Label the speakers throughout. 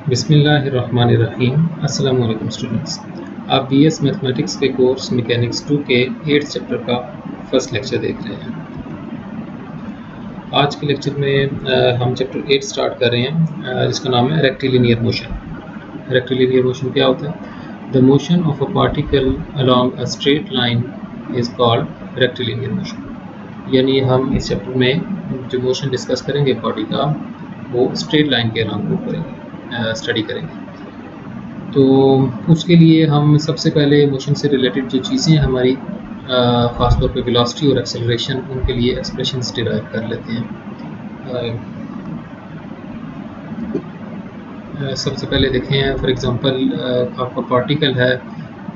Speaker 1: बिस्मिल्लाहिर्रहमानिर्रहीम। अस्सलाम वालेकुम स्टूडेंट्स, आप बीएस मैथमेटिक्स के कोर्स मैकेनिक्स 2 के 8th चैप्टर का फर्स्ट लेक्चर देख रहे हैं। आज के लेक्चर में हम चैप्टर 8 स्टार्ट कर रहे हैं जिसका नाम है रेक्टिलिनियर मोशन। रेक्टिलिनियर मोशन क्या होता है? The motion of a particle along a straight line is called rectilinear motion. यानी हम इस चैप्टर में जो मोशन डिस्कस करेंगे बॉडी का, वो स्ट्रेट लाइन के अलोंग मूव करेंगे, स्टडी करेंगे। तो उसके लिए हम सबसे पहले मोशन से रिलेटेड जो चीज़ें हैं हमारी, ख़ास तौर पे वेलोसिटी और एक्सेलरेशन, उनके लिए एक्सप्रेशंस डिराइव कर लेते हैं। सबसे पहले देखें, फॉर एग्जांपल आपका पार्टिकल है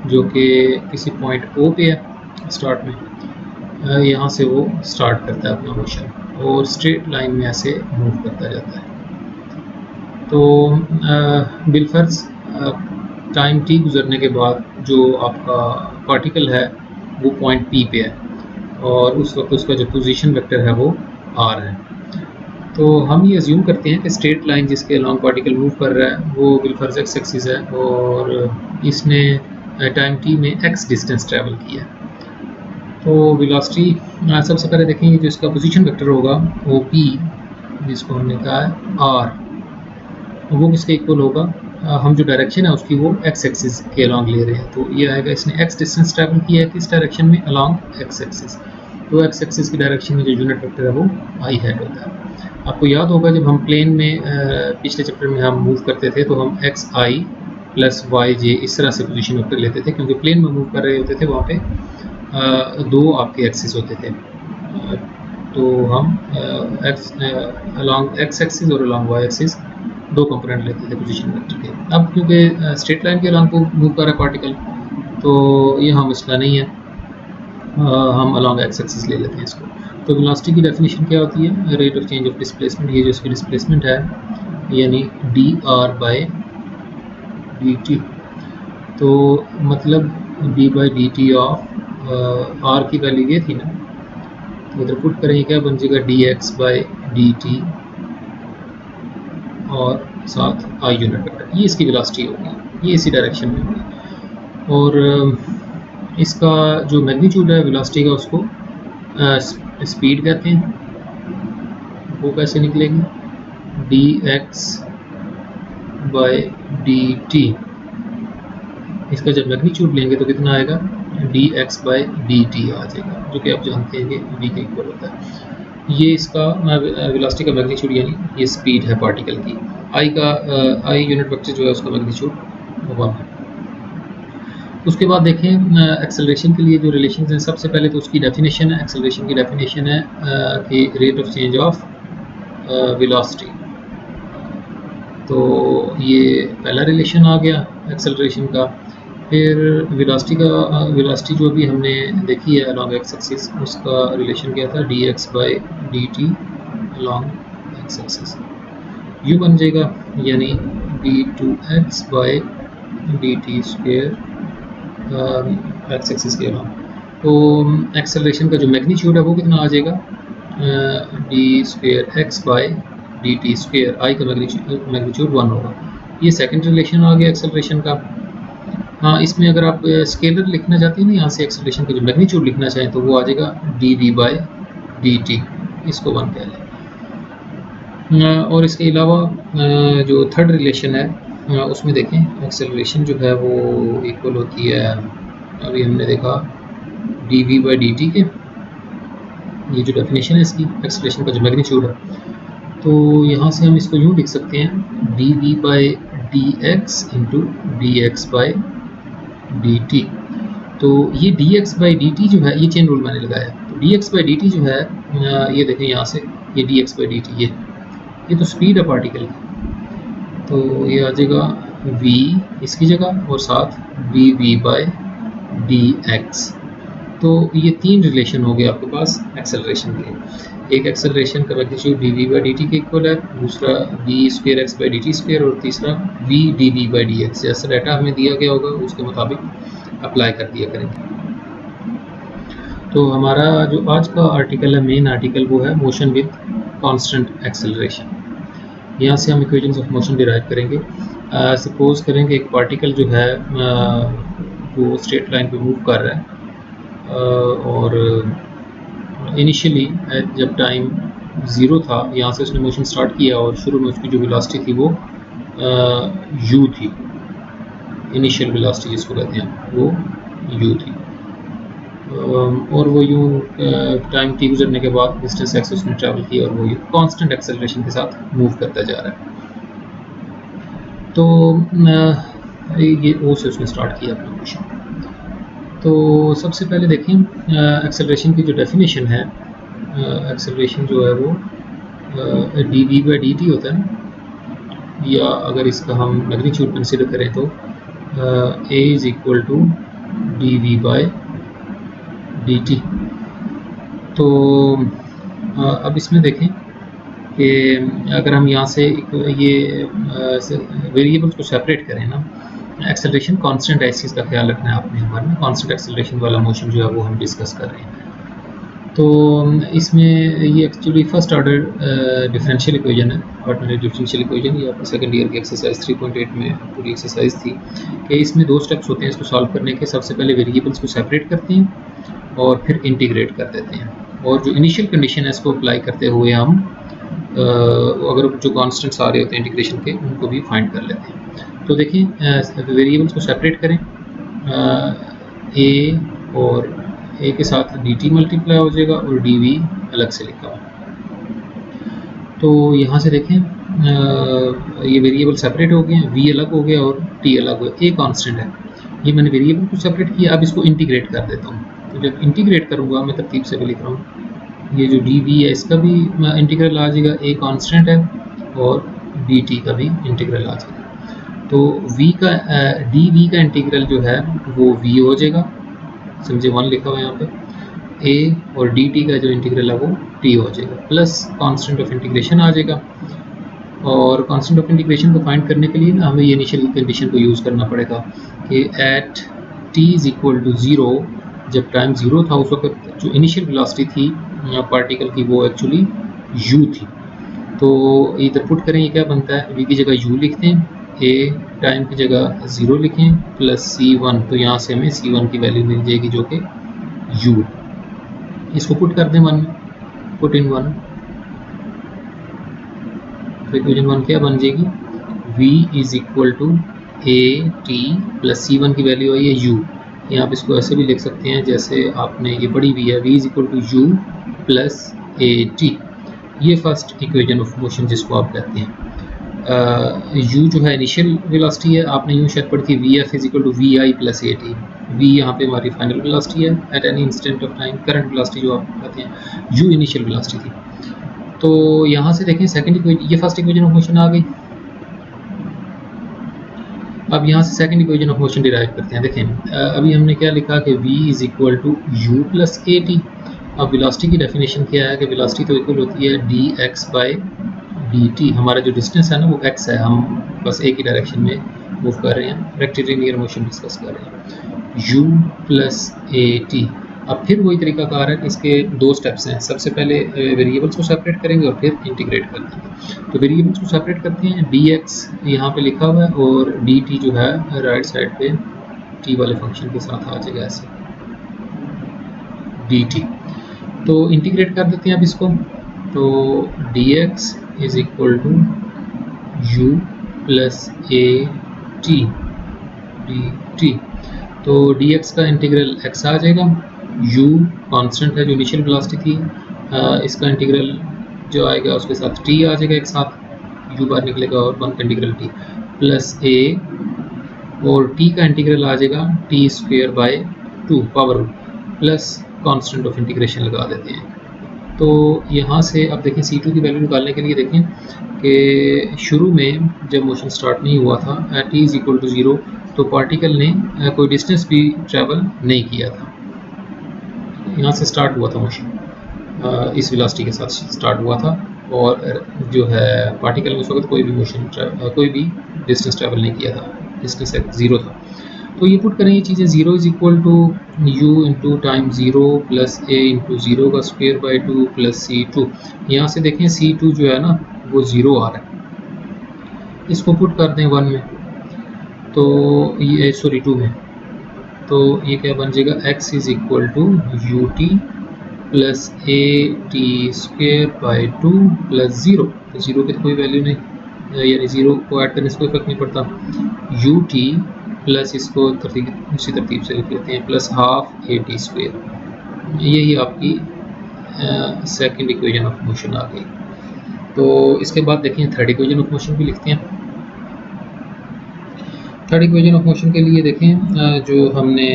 Speaker 1: जो कि किसी पॉइंट ओ पे है स्टार्ट में, यहाँ से वो स्टार्ट करता है अपना मोशन और स्ट्रेट लाइन में ऐसे मूव करता जाता है। तो बिलफर्ज टाइम टी गुजरने के बाद जो आपका पार्टिकल है वो पॉइंट पी पे है और उस वक्त उसका जो पोजीशन वेक्टर है वो आर है। तो हम ये अज्यूम करते हैं कि स्ट्रेट लाइन जिसके अलॉन्ग पार्टिकल मूव कर रहा है वो बिलफर्ज एक्स एक्सिस है और इसने टाइम टी में एक्स डिस्टेंस ट्रैवल किया। तो वेलोसिटी सबसे पहले देखेंगे जो इसका पोजीशन वेक्टर होगा वो पी, जिसको हमने कहा है आर, वो किसके इक्वल होगा? हम जो डायरेक्शन है उसकी वो एक्स एक्सिस के अलॉन्ग ले रहे हैं, तो ये आएगा, इसने एक्स डिस्टेंस ट्रैवल किया है किस डायरेक्शन में? Along X axis. तो एक्स एक्सिस की डायरेक्शन में जो यूनिट वेक्टर है वो आई हेड होता है। आपको याद होगा जब हम प्लेन में पिछले चैप्टर में हम मूव करते थे तो हम एक्स आई प्लस वाई जे इस तरह से पोजीशन वेक्टर लेते थे, क्योंकि प्लेन में मूव कर रहे होते थे वहाँ पे दो आपके एक्सिस होते थे। तो हम अलॉन्ग एक्स एक्सिस और अलॉन्ग वाई एक्सिस दो कंपोनेंट लेते थे पोजीशन वेक्टर के। अब क्योंकि स्ट्रेट लाइन के अलॉन्ग को मूव कर रहा है पार्टिकल, तो यहाँ मसला नहीं है, हम अलॉन्ग एक्स एक्सिस ले लेते हैं इसको। तो वेलोसिटी की डेफिनेशन क्या होती है? Rate of change of displacement. ये जो इसकी डिस्प्लेसमेंट है यानी D R by D T. तो मतलब D by D T of R की वैल्यू ये थी ना, तो इधर पुट करेंगे, क्या बन जाएगा? D X by D T और साथ आई यूनिट वेक्टर। ये इसकी वेलोसिटी होगी, ये इसी डायरेक्शन में होगी। और इसका जो मैग्नीट्यूड है वेलोसिटी का उसको स्पीड कहते हैं। वो कैसे निकलेगी? D X by D T. इसका जब मैग्नीट्यूड लेंगे तो कितना आएगा? D X by D T आ जाएगा, जो कि आप जानते हैं कि वी के इक्वल होता है। ये इसका वेलोसिटी का मैग्नीट्यूड यानी ये स्पीड है पार्टिकल की। आई का आई यूनिट वेक्टर जो है उसका मैग्नीट्यूड 1 है। उसके बाद देखें एक्सेलरेशन के लिए जो रिलेशन हैं, सबसे पहले तो उसकी डेफिनेशन है। एक्सेलरेशन की डेफिनेशन है कि rate of change of velocity. तो ये पहला रिलेशन आ गया एक्सेलरेशन का। फिर वेलोसिटी जो भी हमने देखी है अलॉन्ग एक्स एक्सिस, उसका रिलेशन क्या था? D X by D T along X axis. U बन जाएगा यानी D two X by D T square X axis के अलॉन्ग। तो एक्सेलरेशन का जो मैग्नीट्यूड है वो कितना आ जाएगा? D square X by D T square. I का मैग्नीट्यूड 1 होगा। ये सेकंड रिलेशन आ गया एक्सेलरेशन का। हाँ, इसमें अगर आप स्केलर लिखना चाहते हैं ना, यहाँ से एक्सेलरेशन का जो मैग्नीट्यूड लिखना चाहें तो वो आ जाएगा D V by D T, इसको 1 कह लें। और इसके अलावा जो थर्ड रिलेशन है उसमें देखें एक्सेलरेशन जो है वो इक्वल होती है, अभी हमने देखा, D V by D T के। ये जो डेफिनेशन है इसकी एक्सेलरेशन का जो मैग्नीट्यूड है, तो यहाँ से हम इसको यूँ लिख सकते हैं, D V by D X into D X by D T. तो ये D X by D T जो है, ये चेन रूल मैंने लगाया। तो D X by D T जो है, ये देखें यहाँ से, ये D X by D T, ये तो स्पीड है पार्टिकल की, तो ये आ जाएगा v इसकी जगह और साथ V V by D X. तो ये तीन रिलेशन हो गए आपके पास एक्सेलरेशन के। एक एक्सेलरेशन का magnitude D V by D T के इक्वल है, दूसरा V square X by D T square, और तीसरा V D V by D X. जैसा डाटा हमें दिया गया होगा उसके मुताबिक अप्लाई कर दिया करेंगे। तो हमारा जो आज का आर्टिकल है, मेन आर्टिकल, वो है मोशन विद कांस्टेंट एक्सेलरेशन। यहाँ से हम इक्वेशंस ऑफ मोशन डिराइव करेंगे। सपोज़ करें कि एक पार्टिकल जो है वो स्ट्रेट लाइन पे मूव कर रहा है और इनिशियली जब टाइम 0 था, यहाँ से उसने मोशन स्टार्ट किया और शुरू में उसकी जो वेलोसिटी थी वो u थी, इनिशियल वेलोसिटी जिसको कहते हैं वो u थी। और वो यूँ टाइम t गुजरने के बाद डिस्टेंस x उसने ट्रैवल किया और वो कांस्टेंट एक्सेलरेशन के साथ मूव करता जा रहा है। तो ये ओ से उसने स्टार्ट किया अपना मोशन। तो सबसे पहले देखें एक्सेलरेशन की जो डेफिनेशन है, एक्सेलरेशन जो है वो dv/dt होता है ना, या अगर इसका हम मैग्नीट्यूड कंसिडर करें तो a is equal to dv/dt। तो अब इसमें देखें कि अगर हम यहाँ से ये वेरिएबल्स को सेपरेट करें ना, एक्सेलरेशन कांस्टेंट है, इस चीज़ का ख्याल रखना है आपने हमारे में, कांस्टेंट एक्सेलरेशन वाला मोशन जो है वो हम डिस्कस कर रहे हैं। तो इसमें ये actually first order differential equation है, ऑर्डिनरी डिफरेंशियल इक्वेशन। ये आपकी सेकंड ईयर की एक्सरसाइज 3.8 में पूरी एक्सरसाइज थी कि इसमें 2 स्टेप्स होते हैं इसको सॉल्व करने के। सबसे पहले वेरिएबल्स को सेपरेट करते हैं और फिर इंटीग्रेट कर देते हैं, और जो इनिशियल कंडीशन है इसको अप्लाई करते हुए हम अगर जो कॉन्स्टेंट्स आ रहे होते हैं इंटीग्रेशन के उनको भी फाइंड कर लेते हैं। तो देखिए वेरिएबल्स को सेपरेट करें, ए और ए के साथ dt मल्टीप्लाई हो जाएगा और dv अलग से लिखा हुआ। तो यहाँ से देखें ये वेरिएबल सेपरेट हो गए हैं, v अलग हो गया और t अलग हो गया। a कांस्टेंट है, ये मैंने वेरिएबल को सेपरेट किया, अब इसको इंटीग्रेट कर देता हूँ। तो जब इंटीग्रेट करूँगा, मैं तरतीब से भी लिख रहा हूँ, ये जो dv है इसका भी इंटीग्रल आ जाएगा, a कांस्टेंट है, और dt का भी इंटीग्रल आ जाएगा। तो dv का इंटीग्रल जो है वो v हो जाएगा, समझे 1 लिखा हुआ है यहाँ पे, a और dt का जो इंटीग्रल है वो t हो जाएगा, प्लस कांस्टेंट ऑफ इंटीग्रेशन आ जाएगा। और कांस्टेंट ऑफ इंटीग्रेशन को फाइंड करने के लिए ना हमें ये इनिशियल कंडीशन को यूज़ करना पड़ेगा कि at t is equal to 0, जब टाइम 0 था उस वक्त जो इनिशियल वेलोसिटी थी पार्टिकल की वो एक्चुअली u थी। तो इधर पुट करें, ये क्या बनता है, v की जगह u लिखते हैं, a टाइम की जगह 0 लिखें, प्लस c1, तो यहाँ से हमें c1 की वैल्यू मिल जाएगी जो कि u। इसको पुट कर दें 1 में, पुट इन 1, तो इक्वेशन 1 क्या बन जाएगी, v is equal to a t plus c1 की वैल्यू आई है u। यहाँ आप इसको ऐसे भी लिख सकते हैं जैसे आपने ये पढ़ी हुई है, v is equal to u plus a t। ये फर्स्ट इक्वेशन ऑफ मोशन जिसको आप कहते हैं। u जो है इनिशियल वेलोसिटी है, आपने यूँ शायद पढ़ी थी vf is equal to vi plus at। v यहाँ पे हमारी फाइनल वेलोसिटी है at any instant of time, current velocity जो आप कहते हैं, u इनिशियल वेलोसिटी थी। तो यहाँ से देखें सेकंड इक्वेशन, ये फर्स्ट इक्वेशन ऑफ मोशन आ गई। अब यहाँ से second equation of motion derive करते हैं। देखें अभी हमने क्या लिखा कि v is equal to u plus at। अब वेलोसिटी की डेफिनेशन क्या है कि वेलोसिटी तो इक्वल होती है dx बाई dt। हमारा जो डिस्टेंस है ना वो x है, हम बस एक ही डायरेक्शन में मूव कर रहे हैं, रेक्टिलिनियर मोशन डिस्कस कर रहे हैं, u प्लस at। अब फिर वही तरीकाकार है कि इसके 2 स्टेप्स हैं। सबसे पहले वेरिएबल्स को सेपरेट करेंगे और फिर इंटीग्रेट कर देंगे। तो वेरिएबल्स को सेपरेट करते हैं, dx यहाँ पे लिखा हुआ है और dt जो है राइट साइड पे t वाले फंक्शन के साथ आ जाएगा ऐसे dt। तो इंटीग्रेट कर देते हैं अब इसको, तो dx is equal to u plus a t dt। तो dx का इंटीग्रल x आ जाएगा, u कांस्टेंट है जो इनिशियल वेलोसिटी थी, इसका इंटीग्रल जो आएगा उसके साथ t आ जाएगा एक साथ, u बाहर निकलेगा और 1 का इंटीग्रल t प्लस a, और t का इंटीग्रल आ जाएगा t square by 2 power plus constant of integration लगा देते हैं। तो यहाँ से अब देखें c2 की वैल्यू निकालने के लिए देखें कि शुरू में जब मोशन स्टार्ट नहीं हुआ था at t is equal to 0, तो पार्टिकल ने कोई डिस्टेंस भी ट्रैवल नहीं किया था। यहाँ से स्टार्ट हुआ था मोशन, इस वेलोसिटी के साथ स्टार्ट हुआ था, और जो है पार्टिकल में उस वक्त कोई भी मोशन कोई भी डिस्टेंस ट्रैवल नहीं किया था, डिस्टेंस 0 था। तो ये पुट करें ये चीज़ें, 0 is equal to u into time 0 plus a into 0 का स्क्वायर बाई 2 प्लस c2। यहाँ से देखें c2 जो है ना वो 0 आ रहा है, इसको पुट कर दें 1 में, तो ये सॉरी 2 में, तो ये क्या बन जाएगा, x is equal to U T plus A T square by 2 plus 0। तो 0 की तो कोई वैल्यू नहीं, यानी 0 को ऐड करने से कोई फर्क नहीं पड़ता। यू टी प्लस इसको उसी तरतीब से लिख लेते हैं, प्लस हाफ ए टी स्क्वेयर। यही आपकी सेकंड इक्वेशन ऑफ मोशन आ गई। तो इसके बाद देखिए थर्ड इक्वेशन ऑफ मोशन भी लिखते हैं। थर्ड इक्वेशन ऑफ मोशन के लिए देखें जो हमने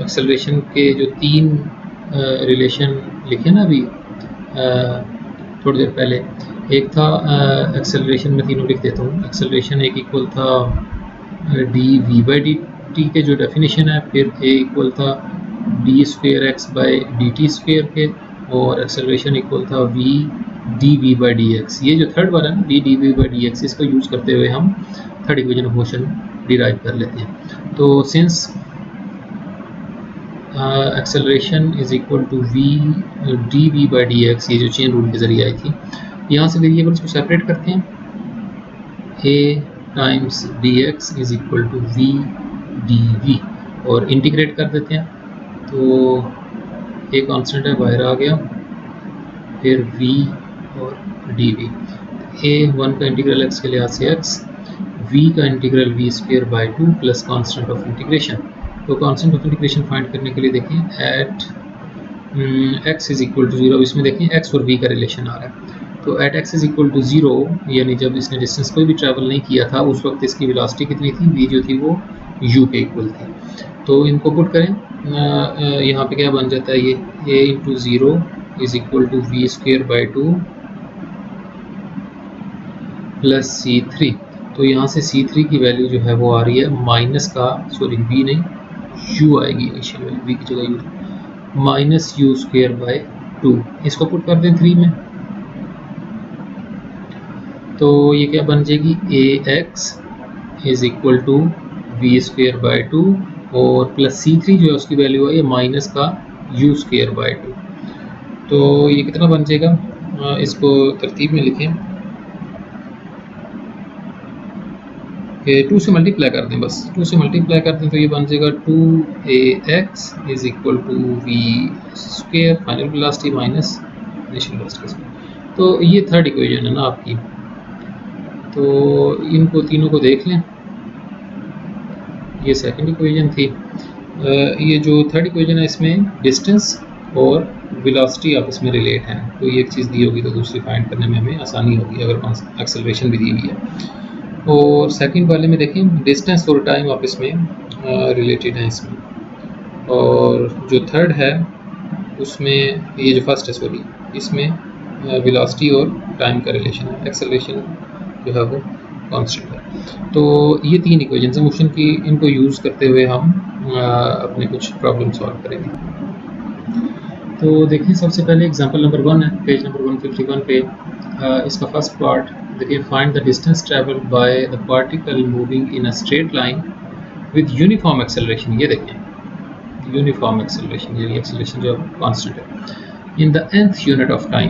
Speaker 1: एक्सेलरेशन के जो 3 रिलेशन लिखे ना अभी थोड़ी देर पहले, एक था एक्सेलरेशन में तीनों लिख देता हूँ। एक्सेलरेशन एक इक्वल था D V by D T के जो डेफिनेशन है, फिर ए इक्वल था D square X by D T square के, और एक्सेलरेशन इक्वल था V D V by D X. ये जो थर्ड वाला है D D V by D X, इसको यूज़ करते हुए हम third equation of motion derive कर लेते हैं। तो since acceleration is equal to V D V by D X, ये जो चेन रूल के ज़रिए आई थी, यहाँ से वेरिएबल्स को सेपरेट करते हैं। A times D X is equal to V D V, और इंटीग्रेट कर देते हैं। तो ए कॉन्स्टेंट है, बाहर आ गया, फिर v और dv। a1 का इंटीग्रल x के लिहाज से x, v का integral v square by 2 plus constant of integration. तो कांस्टेंट ऑफ इंटीग्रेशन फाइंड करने के लिए देखें at x is equal to 0, इसमें देखें x और v का रिलेशन आ रहा है। तो at x is equal to 0, यानी जब इसने डिस्टेंस कोई भी ट्रैवल नहीं किया था उस वक्त इसकी वेलोसिटी कितनी थी, v जो थी वो u के इक्वल थी। तो इनको पुट करें, यहाँ पे क्या बन जाता है, ये a into 0 is equal to V square by 2 plus C3। तो यहाँ से C3 की वैल्यू जो है वो आ रही है माइनस का, सॉरी v नहीं u आएगी इनिशियल वैल्यू, v की जगह u, minus u square by 2। इसको पुट कर दें 3 में, तो ये क्या बन जाएगी, ax is equal to V square by 2 और प्लस C3 जो है उसकी वैल्यू है ये माइनस का u स्क्वेयर बाई 2। तो ये कितना बन जाएगा, इसको तरतीब में लिखें कि 2 से मल्टीप्लाई कर दें, बस 2 से मल्टीप्लाई कर दें तो ये बन जाएगा 2ax is equal to V square final velocity minus initial velocity. तो ये थर्ड इक्वेशन है ना आपकी। तो इनको तीनों को देख लें, ये सेकंड इक्वेशन थी। ये जो थर्ड इक्वेशन है इसमें डिस्टेंस और वेलोसिटी आपस में रिलेट हैं। तो ये एक चीज़ दी होगी तो दूसरी फाइंड करने में हमें आसानी होगी अगर एक्सेलरेशन भी दी हुई है। और सेकंड वाले में देखें डिस्टेंस और टाइम आपस में रिलेटेड हैं इसमें। और जो थर्ड है उसमें, ये जो फर्स्ट है सॉरी, इसमें वेलोसिटी और टाइम का रिलेशन है, एक्सेलरेशन जो है वो कांस्टेंट है। तो ये 3 इक्वेशंस हैं मोशन की, इनको यूज़ करते हुए हम अपने कुछ प्रॉब्लम सॉल्व करेंगे। तो देखिए सबसे पहले एग्जांपल नंबर 1 है, पेज नंबर 151 पे। इसका फर्स्ट पार्ट देखिए, find the distance travelled by the particle moving in a straight line with uniform acceleration. ये देखें यूनिफॉर्म एक्सेलरेशन, ये एक्सेलरेशन जो कांस्टेंट है in the nth unit of time.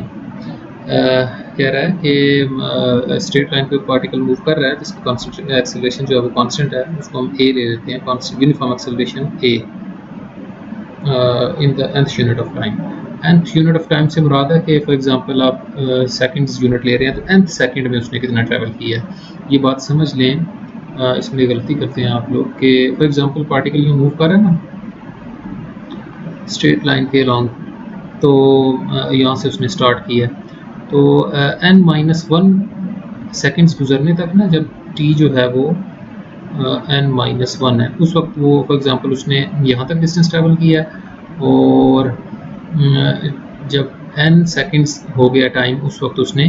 Speaker 1: कह रहा है कि स्ट्रेट लाइन पे पार्टिकल मूव कर रहा है जिसका कांस्टेंट एक्सेलरेशन जो है वो कांस्टेंट है, उसको हम a ले लेते हैं, constant uniform acceleration a in the nth unit of time. nth unit of time से मुराद है कि फॉर एग्जांपल आप सेकंड्स यूनिट ले रहे हैं तो nth सेकंड में उसने कितना ट्रैवल किया है। ये बात समझ लें, इसमें गलती करते हैं आप लोग कि फॉर एग्जांपल पार्टिकल ये मूव कर रहा है ना स्ट्रेट लाइन के लॉन्ग, तो यहाँ से उसने स्टार्ट किया, तो n-1 सेकंड्स गुजरने तक ना, जब t जो है वो n-1 है, उस वक्त वो फॉर एग्जांपल उसने यहाँ तक डिस्टेंस ट्रैवल किया और जब n सेकंड्स हो गया टाइम, उस वक्त उसने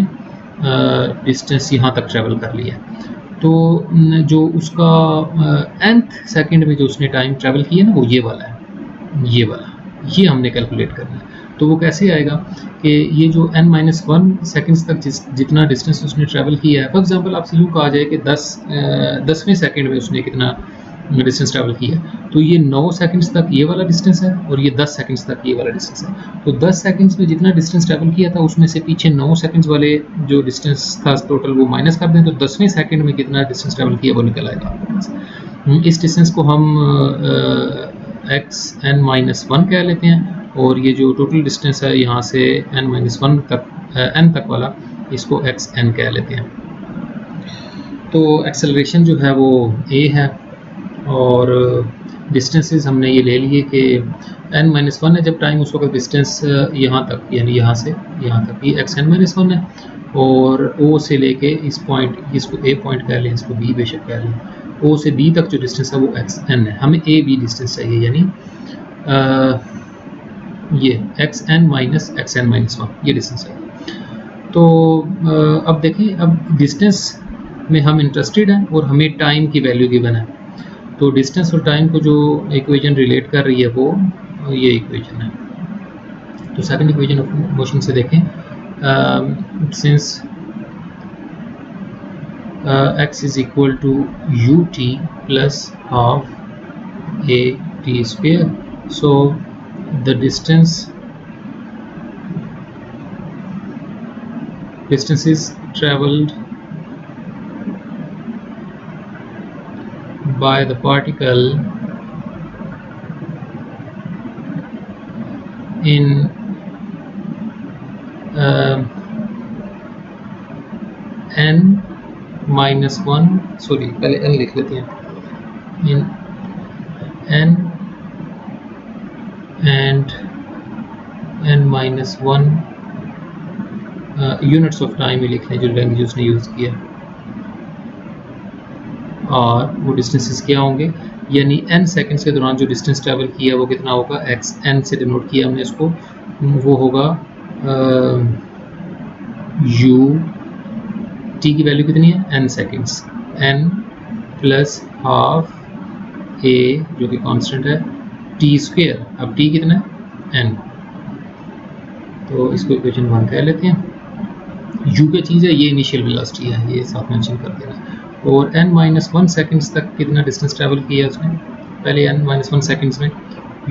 Speaker 1: डिस्टेंस यहाँ तक ट्रैवल कर लिया। तो जो उसका nth सेकंड में जो उसने टाइम ट्रैवल किया ना वो ये वाला है, ये वाला, ये हमने कैलकुलेट करना है। तो वो कैसे आएगा कि ये जो n-1 सेकंड्स तक जितना डिस्टेंस उसने ट्रैवल किया है, फॉर एग्जांपल आपसे यूँ कहा जाए कि 10वें सेकंड में उसने कितना डिस्टेंस ट्रैवल किया, तो ये 9 सेकंड्स तक ये वाला डिस्टेंस है और ये 10 सेकंड्स तक ये वाला डिस्टेंस है। तो 10 सेकंड्स में जितना डिस्टेंस ट्रैवल किया था उसमें से पीछे 9 सेकंड्स वाले जो डिस्टेंस था टोटल वो माइनस कर दें, तो 10वें सेकंड में कितना डिस्टेंस ट्रैवल किया वो निकल आएगा। इस डिस्टेंस को हम xn-1 कह लेते हैं, और ये जो टोटल डिस्टेंस है यहाँ से n-1 तक n तक वाला, इसको xn कह लेते हैं। तो एक्सेलरेशन जो है वो a है, और डिस्टेंसेस हमने ये ले लिए कि n-1 है जब टाइम, उस वक्त डिस्टेंस यहाँ तक, यानी यहाँ से यहाँ तक ये xn-1 है, और o से लेके इस पॉइंट, इसको a पॉइंट कह लें, इसको b बेशक कह लें, o से b तक जो डिस्टेंस है वो xn है। हमें a b डिस्टेंस चाहिए, यानी ये xn-1 ये डिस्टेंस है। तो अब देखें, अब डिस्टेंस में हम इंटरेस्टेड हैं और हमें टाइम की वैल्यू गिवन है, तो डिस्टेंस और टाइम को जो इक्वेशन रिलेट कर रही है वो ये इक्वेशन है। तो सेकंड इक्वेशन ऑफ मोशन से देखें, since x is equal to ut plus half a t square, so the distance is traveled by the particle in n-1, sorry पहले n लिख लेते हैं, in n and n-1 units of time ही लिख लें जो लैंग्वेज उसने use किया, और वो डिस्टेंसेस क्या होंगे, यानी n सेकंड्स के दौरान जो डिस्टेंस ट्रैवल किया वो कितना होगा, xn से डिनोट किया हमने इसको, वो होगा u t की वैल्यू कितनी है, n seconds, n plus half a जो कि कांस्टेंट है, t स्क्वायर, अब t कितना है, n, तो इसको इक्वेशन 1 कह लेते हैं। u क्या चीज़ है, ये इनिशियल वेलोसिटी है, ये साथ मेंशन कर देना। और n-1 सेकंड्स तक कितना डिस्टेंस ट्रैवल किया उसने, पहले n-1 सेकंड्स में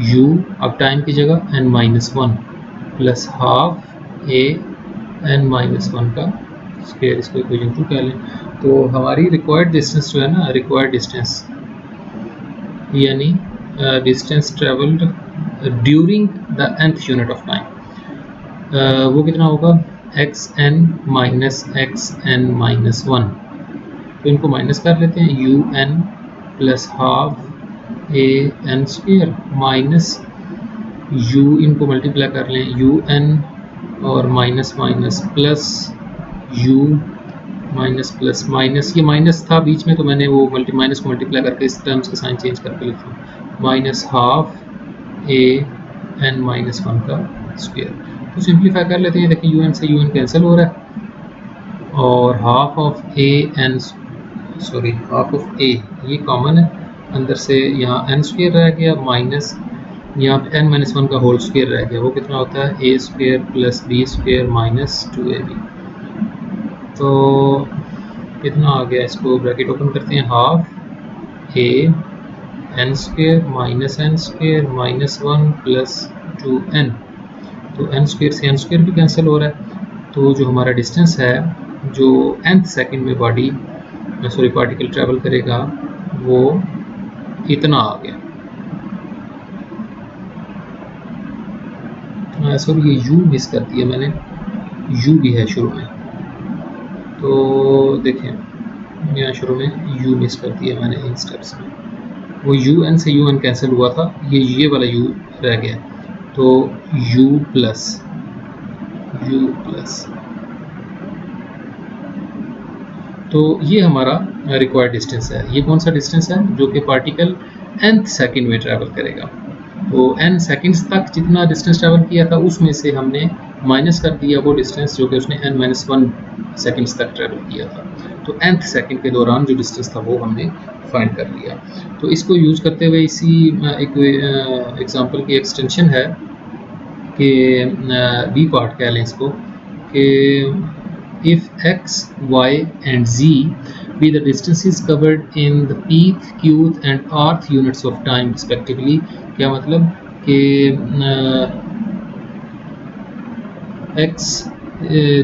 Speaker 1: u, अब टाइम की जगह n-1 plus half a n-1 का स्क्वायर, इसको इक्वेशन 2 कह लें। तो हमारी रिक्वायर्ड डिस्टेंस जो है ना, रिक्वायर्ड डिस्टेंस यानी distance travelled during the nth unit of time, वो कितना होगा, xn-1, तो इनको माइनस कर लेते हैं, un plus half a n square minus u, इनको मल्टीप्लाई कर लें, un और minus minus plus u minus plus minus, ये माइनस था बीच में तो मैंने वो माइनस को मल्टीप्लाई करके इस टर्म्स के साइन चेंज करके लिखा, माइनस हाफ a n-1 का स्क्वायर। तो सिंप्लीफाई कर लेते हैं, देखिए un से un कैंसिल हो रहा है, और हाफ ऑफ a ये कॉमन है, अंदर से यहाँ n स्क्वायर रह गया, माइनस यहाँ पे n-1 का होल स्क्वायर रह गया, वो कितना होता है, a square plus b square minus 2ab। तो कितना आ गया, इसको ब्रैकेट ओपन करते हैं, half a n square minus n square minus 1 plus 2n, तो n स्क्वायर से n स्क्वायर भी कैंसिल हो रहा है। तो जो हमारा डिस्टेंस है जो nth सेकंड में पार्टिकल ट्रैवल करेगा वो इतना आ गया। सॉरी ये u मिस कर दिया मैंने, u भी है शुरू में, तो देखें यहाँ शुरू में u मिस कर दिया मैंने इन स्टेप्स में, वो un से un कैंसिल हुआ था, ये वाला u रह गया, तो u प्लस तो ये हमारा रिक्वायर्ड डिस्टेंस है। ये कौन सा डिस्टेंस है, जो कि पार्टिकल nth सेकंड में ट्रैवल करेगा। तो n सेकंड्स तक जितना डिस्टेंस ट्रैवल किया था उसमें से हमने माइनस कर दिया वो डिस्टेंस जो कि उसने n-1 सेकंड्स तक ट्रैवल किया था। तो nth सेकंड के दौरान जो डिस्टेंस था वो हमने फाइंड कर लिया। तो इसको यूज़ करते हुए इसी एग्जांपल की एक्सटेंशन है कि बी पार्ट कह लें इसको, कि if x, y and z be the distances covered in the pth, qth and rth units of time respectively। क्या मतलब कि x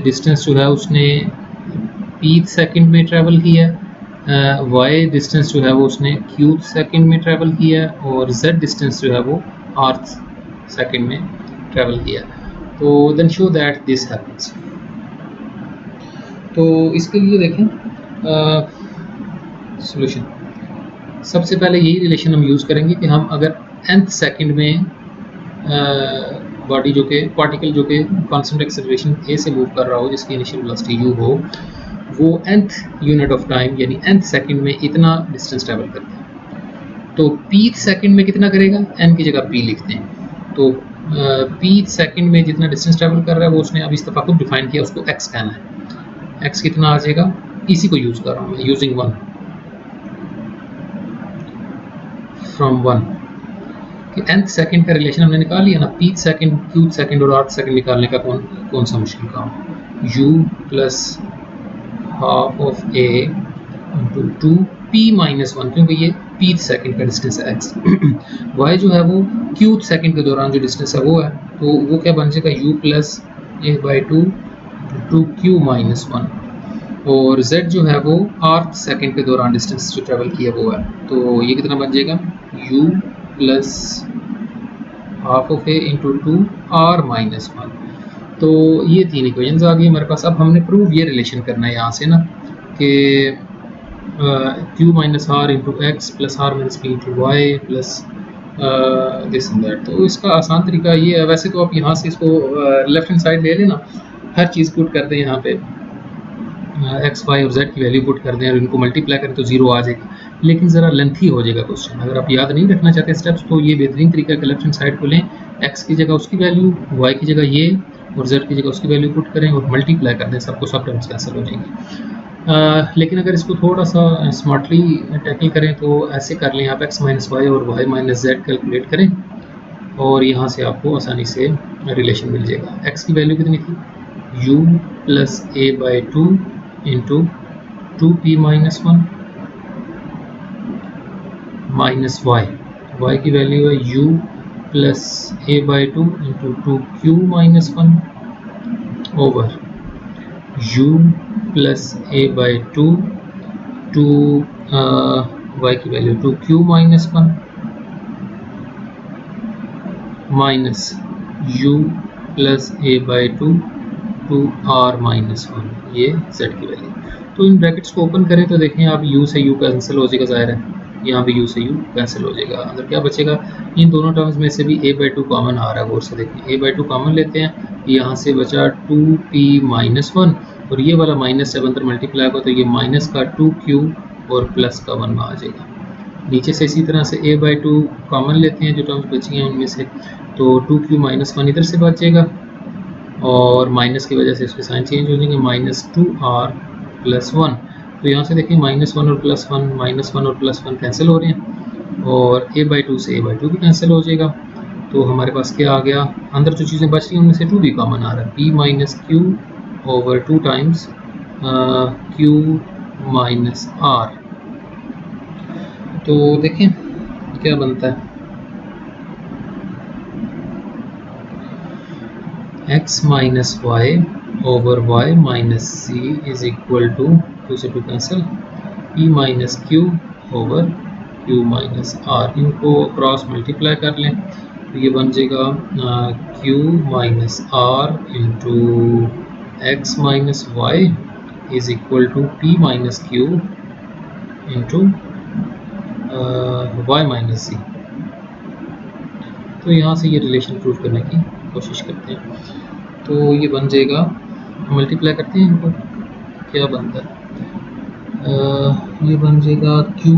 Speaker 1: डिस्टेंस जो है उसने pth सेकंड में ट्रैवल किया, y डिस्टेंस जो है वो उसने qth सेकंड में ट्रैवल किया और z डिस्टेंस जो है वो rth सेकंड में ट्रैवल किया। तो then show that this happens. तो इसके लिए देखें सॉल्यूशन। सबसे पहले यही रिलेशन हम यूज़ करेंगे कि हम अगर nth सेकंड में बॉडी जो कि पार्टिकल जो कि कांस्टेंट एक्सेलरेशन a से मूव कर रहा हो, जिसकी इनिशियल वेलोसिटी u हो, वो nth यूनिट ऑफ टाइम यानी nth सेकंड में इतना डिस्टेंस ट्रैवल करता है। तो pth सेकंड में कितना करेगा, n की जगह p लिखते हैं। तो pth सेकंड में जितना डिस्टेंस ट्रैवल कर रहा है वो उसने अब इस दफ़ा खुद डिफाइन किया, उसको x कहना है। x कितना आ जाएगा, इसी को यूज़ कर रहा हूँ मैं, यूजिंग 1 फ्रॉम 1 कि nth सेकंड का रिलेशन हमने निकाल लिया ना। pth सेकंड, qth सेकंड और rth सेकंड निकालने का कौन सा मुश्किल काम। u plus half of a into 2p minus 1, क्योंकि ये pth सेकंड का डिस्टेंस है x। y जो है वो qth सेकंड के दौरान जो डिस्टेंस है वो है, तो वो क्या बन जाएगा u plus a by 2q minus 1, और z जो है वो rth सेकंड के दौरान डिस्टेंस जो ट्रैवल किया वो है। तो ये कितना बन जाएगा, u plus half of A into 2r minus 1। तो ये तीन इक्वेशंस आ गई हमारे पास। अब हमने प्रूव ये रिलेशन करना है यहाँ से ना कि q minus R into X plus R minus P into Y plus this and that. तो इसका आसान तरीका ये है, वैसे तो आप यहाँ से इसको लेफ्ट हैंड साइड ले लेना, हर चीज़ पुट कर दें यहाँ पे, एक्स वाई और जेड की वैल्यू पुट कर दें और इनको मल्टीप्लाई करें तो जीरो आ जाएगी, लेकिन ज़रा लेंथी हो जाएगा क्वेश्चन। अगर आप याद नहीं रखना चाहते स्टेप्स तो ये बेहतरीन तरीका है, लेफ्ट हैंड साइड को लें, एक्स की जगह उसकी वैल्यू, वाई की जगह ये और जेड की जगह उसकी वैल्यू पुट करें और मल्टीप्लाई कर दें, सबको सब टर्म्स कैंसिल हो जाएंगी। लेकिन अगर इसको थोड़ा सा स्मार्टली टैकल करें तो ऐसे कर लें, आप एक्स माइनस वाई और वाई माइनस जेड कैलकुलेट करें और यहाँ से आपको आसानी से रिलेशन मिल जाएगा। एक्स की वैल्यू कितनी थी, u plus a by 2 into 2p minus 1 minus y की वैल्यू है u plus a by 2 into 2q minus 1 over u plus a by 2 y की value 2q minus 1 minus u plus a by 2r minus 1, ये z की value. तो in brackets को open करें तो देखें आप u से u कैंसिल हो जाएगा, ज़ाहिर है यहाँ भी u से u कैंसिल हो जाएगा। अंदर क्या बचेगा, इन दोनों टर्म्स में से भी a बाई 2 कॉमन आ रहा है, गौर से देखें, a बाई 2 कॉमन लेते हैं, यहाँ से बचा 2p माइनस 1 और ये वाला माइनस से अंदर मल्टीप्लाई होगा तो ये माइनस का 2q और प्लस का 1 आ जाएगा। नीचे से इसी तरह से a बाई 2 कॉमन लेते हैं जो टर्म्स बची हैं उनमें से, तो 2q माइनस 1 इधर से बच जाएगा और माइनस की वजह से इसके साइन चेंज हो जाएंगे, माइनस 2r प्लस 1। तो यहाँ से देखिए माइनस 1 और प्लस 1, माइनस 1 और प्लस 1 कैंसिल हो रहे हैं और a बाई 2 से a बाई 2 भी कैंसिल हो जाएगा। तो हमारे पास क्या आ गया, अंदर जो चीज़ें बच रही हैं उनमें से 2 भी कॉमन आ रहा है, p minus q over 2 times q minus r। तो देखें क्या बनता है, x minus Y over y minus c is equal to 2 से 2 cancel, p minus q over q minus r। इनको क्रॉस मल्टीप्लाई कर लें तो ये बन जाएगा q minus r into X minus Y is equal to p minus q into y minus c। तो यहाँ से ये रिलेशन प्रूव करने की कोशिश करते हैं, तो ये बन जाएगा, मल्टीप्लाई करते हैं इनको, क्या बनता है, ये बन जाएगा q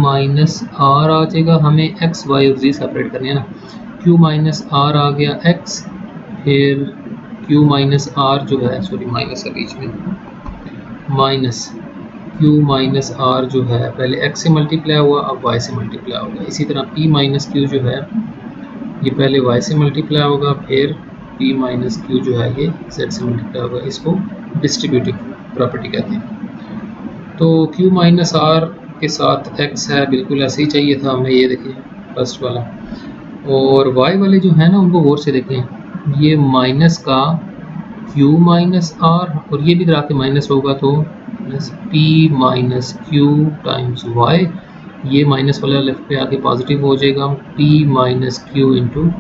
Speaker 1: माइनस r आ जाएगा, हमें x y और z सेपरेट करने हैं ना, q माइनस r आ गया x, फिर q माइनस r जो है, सॉरी माइनस है बीच में, माइनस q माइनस r जो है पहले x से मल्टीप्लाई हुआ अब y से मल्टीप्लाई होगा। इसी तरह p माइनस q जो है ये पहले y से मल्टीप्लाई होगा, फिर p माइनस q जो है ये z से मल्टीप्लाई होगा। इसको डिस्ट्रीब्यूटिव प्रॉपर्टी कहते हैं। तो q माइनस आर के साथ x है, बिल्कुल ऐसे ही चाहिए था हमें, ये देखें फर्स्ट वाला। और y वाले जो है ना उनको गौर से देखें, ये माइनस का q माइनस आर और ये भी करा के माइनस होगा तो plus p minus q times y, ये माइनस वाला लेफ्ट पे आके पॉजिटिव हो जाएगा, p minus q into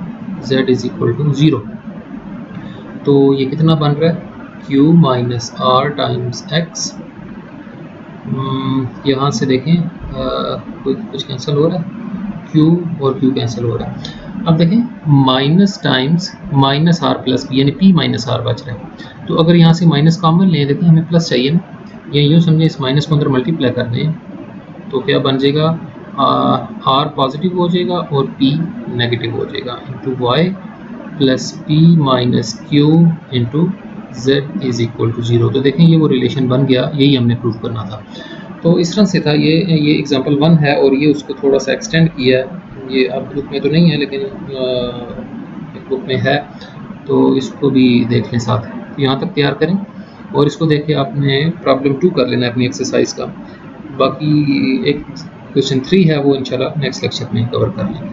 Speaker 1: Z is equal to 0। तो ये कितना बन रहा है, q minus R times X. यहाँ से देखें कुछ कैंसिल हो रहा है, q और q कैंसिल हो रहा है। अब देखें minus times minus R plus P, यानी p माइनस आर बच रहा है। तो अगर यहाँ से माइनस कॉमन लें, देखें हमें प्लस चाहिए ना, या यूँ समझें इस माइनस को अंदर मल्टीप्लाई कर दें तो क्या बन जाएगा, आर पॉजिटिव हो जाएगा और p नेगेटिव हो जाएगा, into Y plus P minus Q into Z is equal to 0। तो देखें ये वो रिलेशन बन गया, यही हमने प्रूव करना था। तो इस तरह से था, ये एग्जांपल 1 है और ये उसको थोड़ा सा एक्सटेंड किया है। ये अब बुक में तो नहीं है लेकिन बुक में है, तो इसको भी देख लें साथ। तो यहाँ तक तैयार करें और इसको देख के आपने प्रॉब्लम 2 कर लेना है अपनी एक्सरसाइज का। बाकी एक क्वेश्चन 3 है वो इंशाल्लाह नेक्स्ट लेक्चर में कवर कर लेंगे।